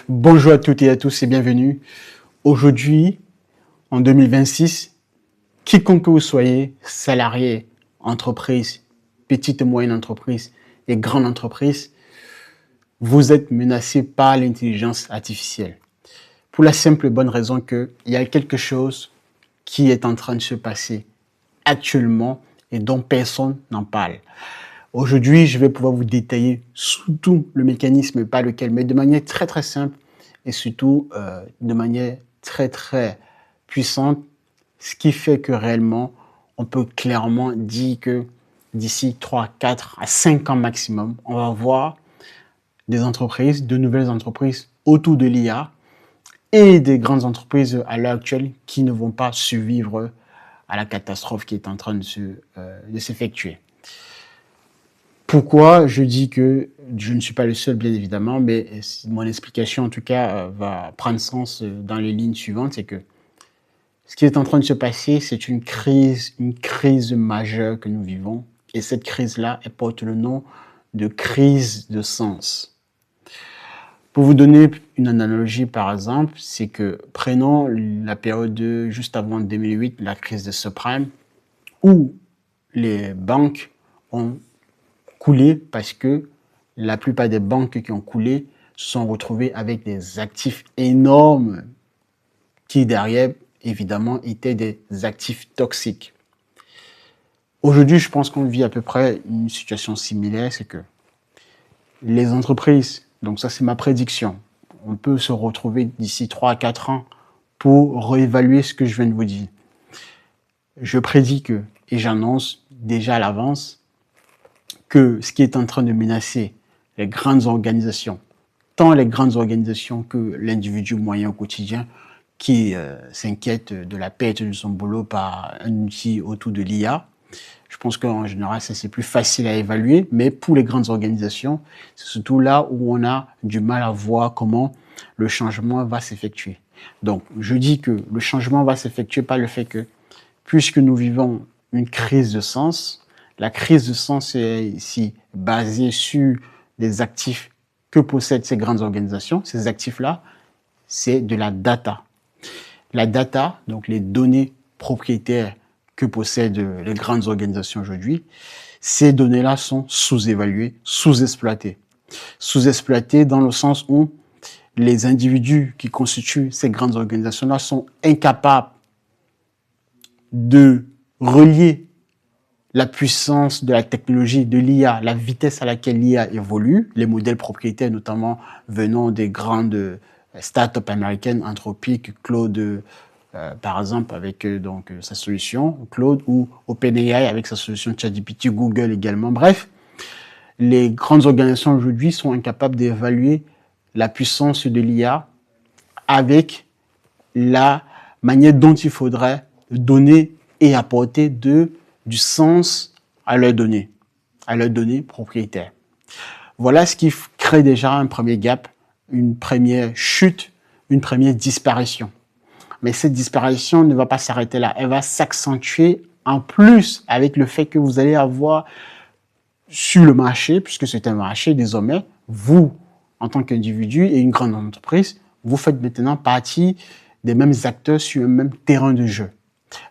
Bonjour à toutes et à tous et bienvenue. Aujourd'hui, en 2026, quiconque que vous soyez, salarié, entreprise, petite et moyenne entreprise et grande entreprise, vous êtes menacé par l'intelligence artificielle. Pour la simple et bonne raison qu'il y a quelque chose qui est en train de se passer actuellement et dont personne n'en parle. Aujourd'hui, je vais pouvoir vous détailler surtout le mécanisme par lequel, mais de manière très simple et surtout de manière très puissante, ce qui fait que réellement, on peut clairement dire que d'ici 3, 4 à 5 ans maximum, on va voir des entreprises, de nouvelles entreprises autour de l'IA et des grandes entreprises à l'heure actuelle qui ne vont pas survivre à la catastrophe qui est en train de s'effectuer. Pourquoi je dis que je ne suis pas le seul, bien évidemment, mais mon explication, en tout cas, va prendre sens dans les lignes suivantes, c'est que ce qui est en train de se passer, c'est une crise majeure que nous vivons. Et cette crise-là, elle porte le nom de crise de sens. Pour vous donner une analogie, par exemple, c'est que prenons la période juste avant 2008, la crise de subprime, où les banques ont coulé parce que la plupart des banques qui ont coulé se sont retrouvées avec des actifs énormes qui, derrière, évidemment, étaient des actifs toxiques. Aujourd'hui, je pense qu'on vit à peu près une situation similaire, c'est que les entreprises, donc ça c'est ma prédiction, on peut se retrouver d'ici 3 à 4 ans pour réévaluer ce que je viens de vous dire. Je prédis que, et j'annonce déjà à l'avance, que ce qui est en train de menacer les grandes organisations, tant les grandes organisations que l'individu moyen au quotidien qui s'inquiète de la perte de son boulot par un outil autour de l'IA. Je pense qu'en général, ça c'est plus facile à évaluer, mais pour les grandes organisations, c'est surtout là où on a du mal à voir comment le changement va s'effectuer. Donc, je dis que le changement va s'effectuer par le fait que, puisque nous vivons une crise de sens, la crise de sens est ici basée sur les actifs que possèdent ces grandes organisations. Ces actifs-là, c'est de la data. La data, donc les données propriétaires que possèdent les grandes organisations aujourd'hui, ces données-là sont sous-évaluées, sous-exploitées. Sous-exploitées dans le sens où les individus qui constituent ces grandes organisations-là sont incapables de relier la puissance de la technologie, de l'IA, la vitesse à laquelle l'IA évolue, les modèles propriétaires notamment venant des grandes start-up américaines, Anthropic, Claude, par exemple, avec sa solution Claude, ou OpenAI avec sa solution ChatGPT, Google également. Bref, les grandes organisations aujourd'hui sont incapables d'évaluer la puissance de l'IA avec la manière dont il faudrait donner et apporter du sens à leurs données propriétaires. Voilà ce qui crée déjà un premier gap, une première chute, une première disparition. Mais cette disparition ne va pas s'arrêter là, elle va s'accentuer en plus avec le fait que vous allez avoir sur le marché, puisque c'est un marché désormais, vous, en tant qu'individu et une grande entreprise, vous faites maintenant partie des mêmes acteurs sur un même terrain de jeu.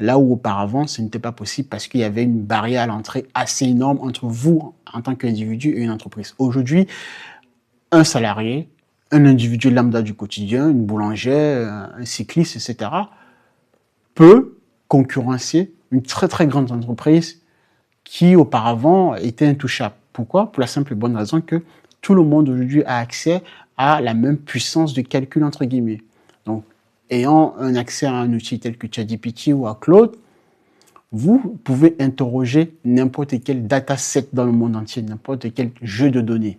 Là où auparavant, ce n'était pas possible parce qu'il y avait une barrière à l'entrée assez énorme entre vous en tant qu'individu et une entreprise. Aujourd'hui, un salarié, un individu lambda du quotidien, une boulangère, un cycliste, etc., peut concurrencer une très grande entreprise qui auparavant était intouchable. Pourquoi? Pour la simple et bonne raison que tout le monde aujourd'hui a accès à la même puissance de calcul, entre guillemets. Donc, ayant un accès à un outil tel que ChatGPT ou à Claude, vous pouvez interroger n'importe quel dataset dans le monde entier, n'importe quel jeu de données.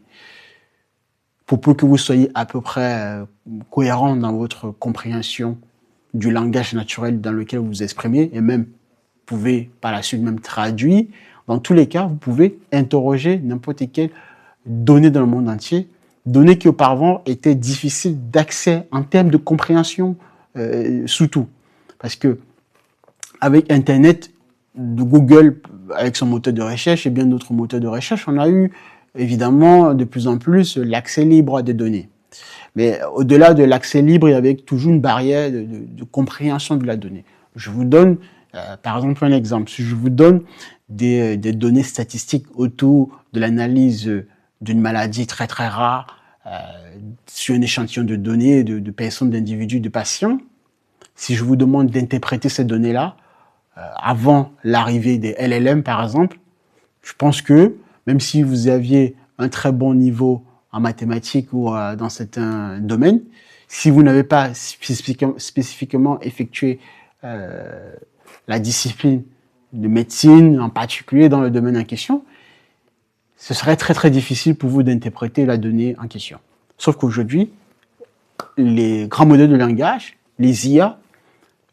Pour peu que vous soyez à peu près cohérent dans votre compréhension du langage naturel dans lequel vous vous exprimez, et même pouvez par la suite même traduire, dans tous les cas, vous pouvez interroger n'importe quelle donnée dans le monde entier, données qui auparavant étaient difficiles d'accès en termes de compréhension surtout. Parce que avec Internet, de Google, avec son moteur de recherche et bien d'autres moteurs de recherche, on a eu évidemment de plus en plus l'accès libre à des données. Mais au-delà de l'accès libre, il y avait toujours une barrière de compréhension de la donnée. Je vous donne, par exemple, un exemple. Si je vous donne des données statistiques autour de l'analyse d'une maladie très très rare sur un échantillon de données de personnes, d'individus, de patients, si je vous demande d'interpréter ces données-là, avant l'arrivée des LLM, par exemple, je pense que même si vous aviez un très bon niveau en mathématiques ou dans certains domaines, si vous n'avez pas spécifiquement effectué la discipline de médecine, en particulier dans le domaine en question, ce serait très très difficile pour vous d'interpréter la donnée en question. Sauf qu'aujourd'hui, les grands modèles de langage, les IA,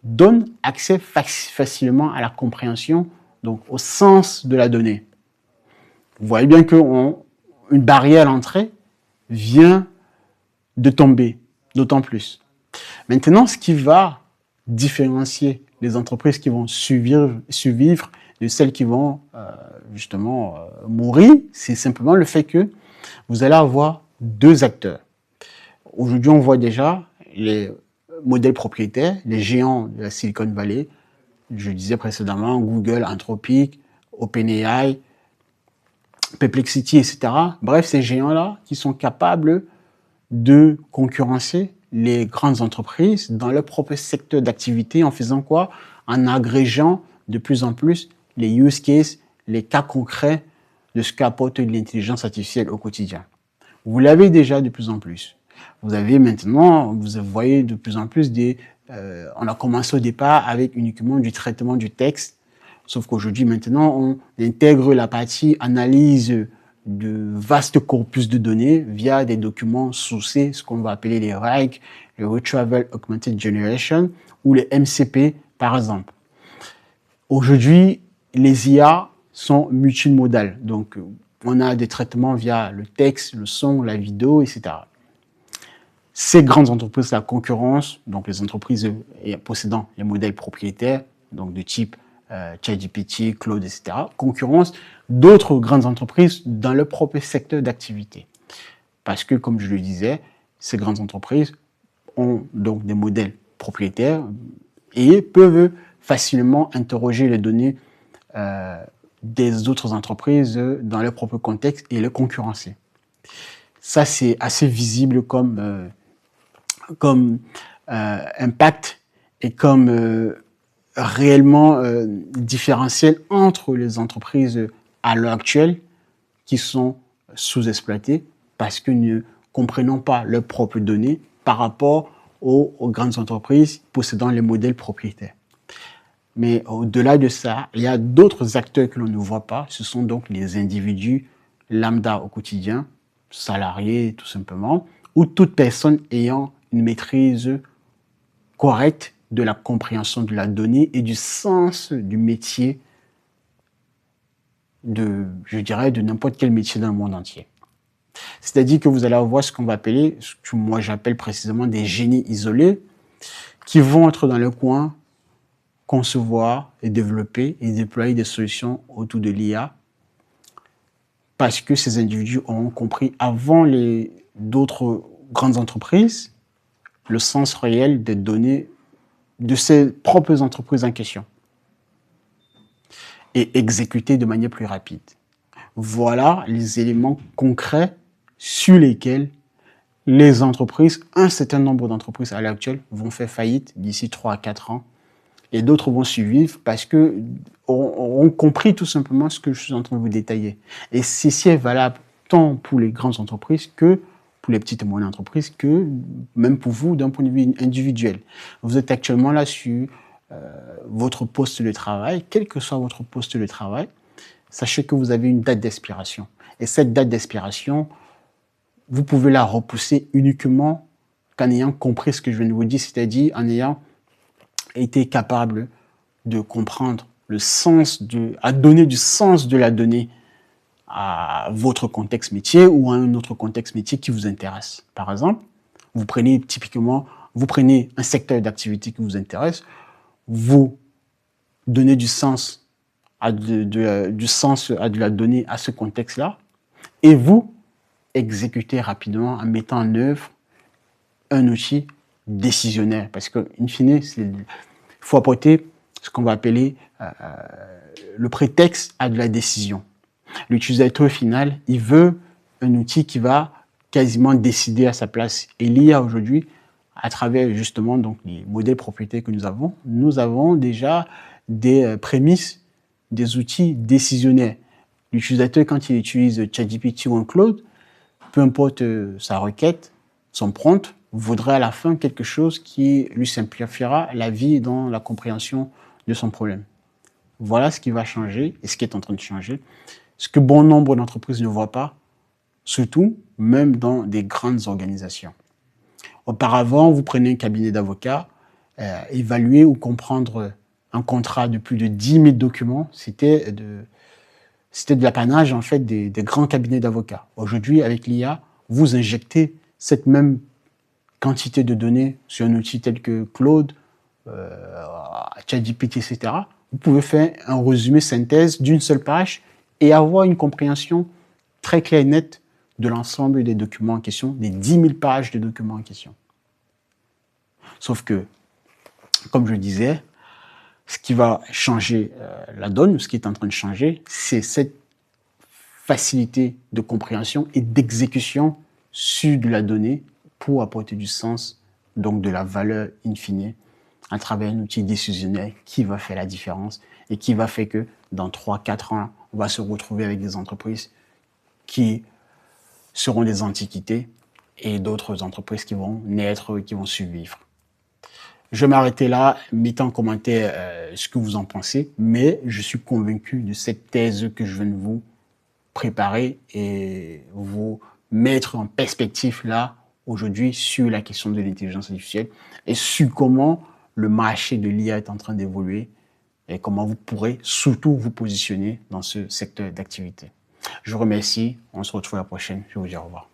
donnent accès facilement à la compréhension, donc au sens de la donnée. Vous voyez bien qu'une barrière à l'entrée vient de tomber, d'autant plus. Maintenant, ce qui va différencier les entreprises qui vont survivre de celles qui vont justement mourir, c'est simplement le fait que vous allez avoir deux acteurs. Aujourd'hui, on voit déjà les modèles propriétaires, les géants de la Silicon Valley, je disais précédemment, Google, Anthropic, OpenAI, Perplexity, etc. Bref, ces géants-là qui sont capables de concurrencer les grandes entreprises dans leur propre secteur d'activité en faisant quoi? En agrégeant de plus en plus les use cases, les cas concrets de ce qu'apporte l'intelligence artificielle au quotidien. Vous l'avez déjà de plus en plus. Vous avez maintenant, vous voyez de plus en plus on a commencé au départ avec uniquement du traitement du texte, sauf qu'aujourd'hui, maintenant, on intègre la partie analyse de vastes corpus de données via des documents sourcés, ce qu'on va appeler les RAG, le Retrieval Augmented Generation, ou les MCP, par exemple. Aujourd'hui, les IA sont multimodales. Donc, on a des traitements via le texte, le son, la vidéo, etc. Ces grandes entreprises, la concurrence, donc les entreprises possédant les modèles propriétaires, donc de type ChatGPT, Claude, etc., concurrence d'autres grandes entreprises dans leur propre secteur d'activité. Parce que, comme je le disais, ces grandes entreprises ont donc des modèles propriétaires et peuvent facilement interroger les données des autres entreprises dans leur propre contexte et les concurrencer. Ça, c'est assez visible comme impact et comme réellement différentiel entre les entreprises à l'heure actuelle qui sont sous-exploitées parce que ne comprenant pas leurs propres données par rapport aux grandes entreprises possédant les modèles propriétaires. Mais au-delà de ça, il y a d'autres acteurs que l'on ne voit pas. Ce sont donc les individus lambda au quotidien, salariés tout simplement, ou toute personne ayant une maîtrise correcte de la compréhension de la donnée et du sens du métier, je dirais, de n'importe quel métier dans le monde entier. C'est-à-dire que vous allez avoir ce qu'on va appeler, ce que moi j'appelle précisément des génies isolés, qui vont être dans le coin, concevoir et développer et déployer des solutions autour de l'IA, parce que ces individus ont compris avant d'autres grandes entreprises le sens réel des données de ces propres entreprises en question et exécuter de manière plus rapide. Voilà les éléments concrets sur lesquels les entreprises, un certain nombre d'entreprises à l'heure actuelle, vont faire faillite d'ici 3 à 4 ans et d'autres vont suivre parce que auront compris tout simplement ce que je suis en train de vous détailler. Et ceci est valable tant pour les grandes entreprises que pour les petites et moyennes entreprises, que même pour vous d'un point de vue individuel. Vous êtes actuellement là sur votre poste de travail, quel que soit votre poste de travail, sachez que vous avez une date d'expiration. Et cette date d'expiration, vous pouvez la repousser uniquement qu'en ayant compris ce que je viens de vous dire, c'est-à-dire en ayant été capable de comprendre le sens à donner du sens de la donnée à votre contexte métier ou à un autre contexte métier qui vous intéresse. Par exemple, vous prenez un secteur d'activité qui vous intéresse, vous donnez du sens à de la donnée à ce contexte-là, et vous exécutez rapidement en mettant en œuvre un outil décisionnaire. Parce que, in fine, il faut apporter ce qu'on va appeler le prétexte à de la décision. L'utilisateur final, il veut un outil qui va quasiment décider à sa place. Et l'IA aujourd'hui, à travers justement donc, les modèles propriétaires que nous avons déjà des prémices, des outils décisionnaires. L'utilisateur, quand il utilise ChatGPT ou un Claude, peu importe sa requête, son prompt, vaudra à la fin quelque chose qui lui simplifiera la vie dans la compréhension de son problème. Voilà ce qui va changer et ce qui est en train de changer. Ce que bon nombre d'entreprises ne voient pas, surtout même dans des grandes organisations. Auparavant, vous prenez un cabinet d'avocats, évaluer ou comprendre un contrat de plus de 10 000 documents, c'était de l'apanage en fait des grands cabinets d'avocats. Aujourd'hui, avec l'IA, vous injectez cette même quantité de données sur un outil tel que Claude, ChatGPT, etc. Vous pouvez faire un résumé synthèse d'une seule page et avoir une compréhension très claire et nette de l'ensemble des documents en question, des 10 000 pages de documents en question. Sauf que, comme je disais, ce qui va changer la donne, ce qui est en train de changer, c'est cette facilité de compréhension et d'exécution sur de la donnée pour apporter du sens, donc de la valeur in fine, à travers un outil décisionnel qui va faire la différence et qui va faire que dans 3-4 ans, on va se retrouver avec des entreprises qui seront des antiquités et d'autres entreprises qui vont naître et qui vont survivre. Je vais m'arrêter là, mettez en commentaire ce que vous en pensez, mais je suis convaincu de cette thèse que je viens de vous préparer et vous mettre en perspective là, aujourd'hui, sur la question de l'intelligence artificielle et sur comment le marché de l'IA est en train d'évoluer et comment vous pourrez surtout vous positionner dans ce secteur d'activité. Je vous remercie, on se retrouve la prochaine, je vous dis au revoir.